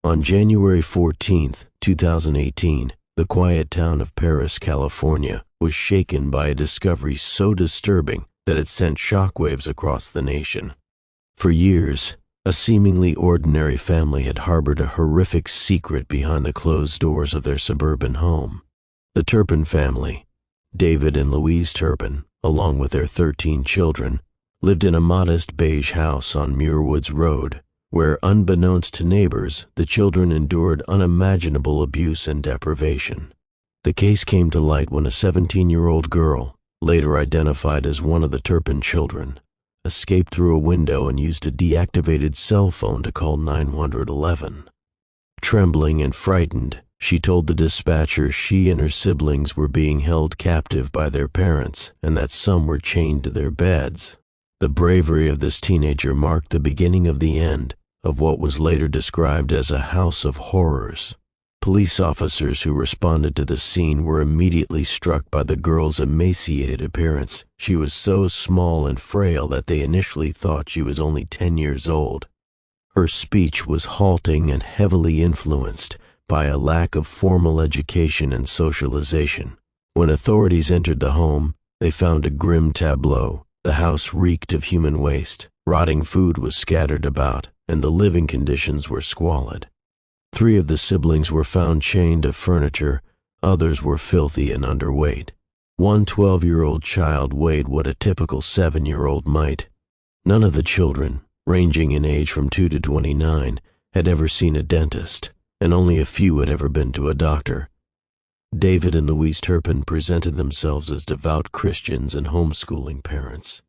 On January 14, 2018, the quiet town of Paris, California, was shaken by a discovery so disturbing that it sent shockwaves across the nation. For years, a seemingly ordinary family had harbored a horrific secret behind the closed doors of their suburban home. The Turpin family, David and Louise Turpin, along with their 13 children, lived in a modest beige house on Muirwoods Road, where, unbeknownst to neighbors, the children endured unimaginable abuse and deprivation. The case came to light when a 17-year-old girl, later identified as one of the Turpin children, escaped through a window and used a deactivated cell phone to call 911. Trembling and frightened, she told the dispatcher she and her siblings were being held captive by their parents and that some were chained to their beds. The bravery of this teenager marked the beginning of the end of what was later described as a house of horrors. Police officers who responded to the scene were immediately struck by the girl's emaciated appearance. She was so small and frail that they initially thought she was only 10 years old. Her speech was halting and heavily influenced by a lack of formal education and socialization. When authorities entered the home, they found a grim tableau. The house reeked of human waste, rotting food was scattered about, and the living conditions were squalid. 3 of the siblings were found chained to furniture, others were filthy and underweight. One 12-year-old child weighed what a typical 7-year-old might. None of the children, ranging in age from 2 to 29, had ever seen a dentist, and only a few had ever been to a doctor. David and Louise Turpin presented themselves as devout Christians and homeschooling parents.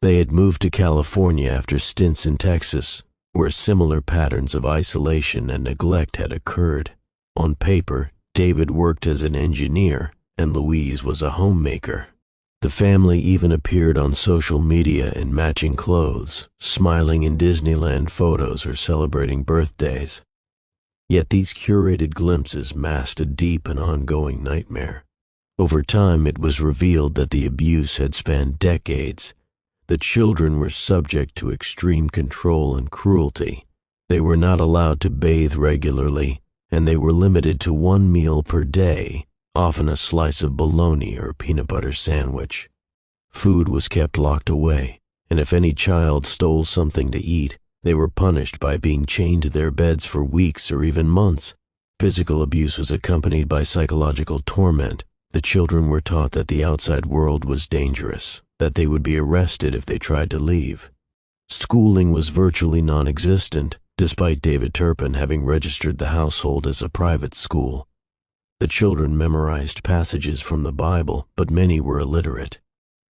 They had moved to California after stints in Texas, where similar patterns of isolation and neglect had occurred. On paper, David worked as an engineer, and Louise was a homemaker. The family even appeared on social media in matching clothes, smiling in Disneyland photos or celebrating birthdays. Yet these curated glimpses masked a deep and ongoing nightmare. Over time, it was revealed that the abuse had spanned decades. The children were subject to extreme control and cruelty. They were not allowed to bathe regularly, and they were limited to 1 meal per day, often a slice of bologna or peanut butter sandwich. Food was kept locked away, and if any child stole something to eat, they were punished by being chained to their beds for weeks or even months. Physical abuse was accompanied by psychological torment. The children were taught that the outside world was dangerous, that they would be arrested if they tried to leave. Schooling was virtually non-existent, despite David Turpin having registered the household as a private school. The children memorized passages from the Bible, but many were illiterate.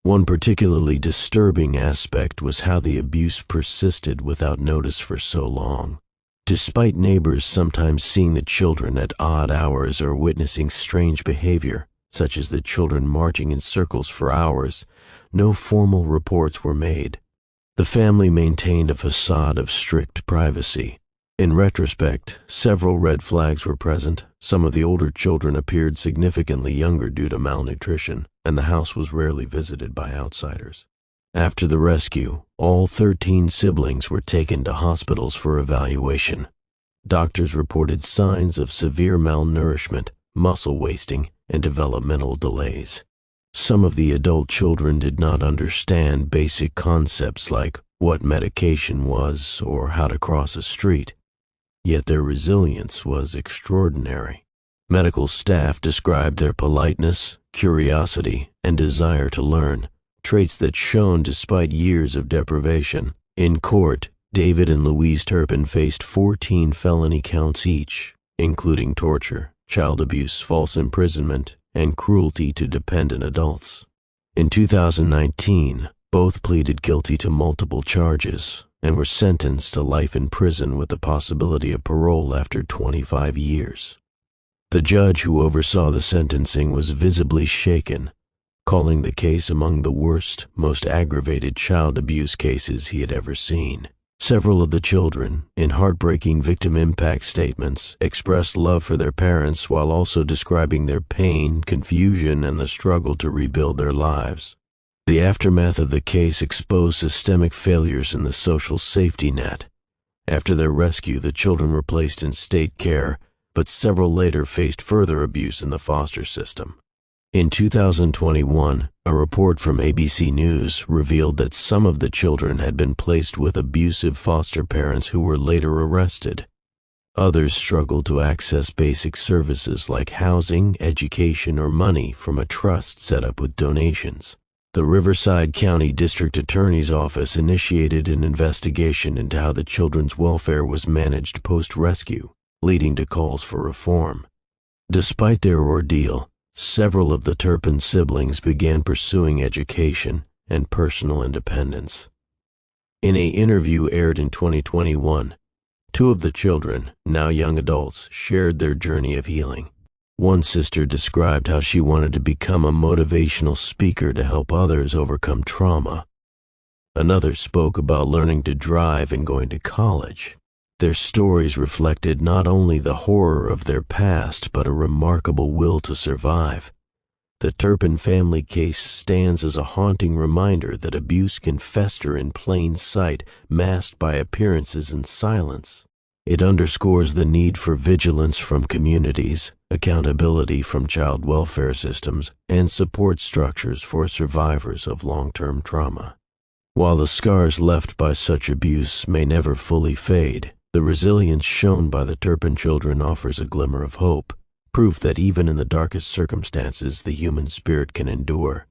One particularly disturbing aspect was how the abuse persisted without notice for so long. Despite neighbors sometimes seeing the children at odd hours or witnessing strange behavior, such as the children marching in circles for hours, no formal reports were made. The family maintained a facade of strict privacy. In retrospect, several red flags were present. Some of the older children appeared significantly younger due to malnutrition, and the house was rarely visited by outsiders. After the rescue, all 13 siblings were taken to hospitals for evaluation. Doctors reported signs of severe malnourishment, muscle wasting, and developmental delays. Some of the adult children did not understand basic concepts like what medication was or how to cross a street. Yet their resilience was extraordinary. Medical staff described their politeness, curiosity, and desire to learn, traits that shone despite years of deprivation. In court, David and Louise Turpin faced 14 felony counts each, including torture, child abuse, false imprisonment, and cruelty to dependent adults. In 2019, both pleaded guilty to multiple charges and were sentenced to life in prison with the possibility of parole after 25 years. The judge who oversaw the sentencing was visibly shaken, calling the case among the worst, most aggravated child abuse cases he had ever seen. Several of the children, in heartbreaking victim impact statements, expressed love for their parents while also describing their pain, confusion, and the struggle to rebuild their lives. The aftermath of the case exposed systemic failures in the social safety net, After their rescue, the children were placed in state care, but several later faced further abuse in the foster system. In 2021, a report from ABC News revealed that some of the children had been placed with abusive foster parents who were later arrested. Others struggled to access basic services like housing, education, or money from a trust set up with donations. The Riverside County District Attorney's Office initiated an investigation into how the children's welfare was managed post-rescue, leading to calls for reform. Despite their ordeal, several of the Turpin siblings began pursuing education and personal independence. In an interview aired in 2021, two of the children, now young adults, shared their journey of healing. One sister described how she wanted to become a motivational speaker to help others overcome trauma. Another spoke about learning to drive and going to college. Their stories reflected not only the horror of their past, but a remarkable will to survive. The Turpin family case stands as a haunting reminder that abuse can fester in plain sight, masked by appearances and silence. It underscores the need for vigilance from communities, accountability from child welfare systems, and support structures for survivors of long-term trauma. While the scars left by such abuse may never fully fade, the resilience shown by the Turpin children offers a glimmer of hope, proof that even in the darkest circumstances the human spirit can endure.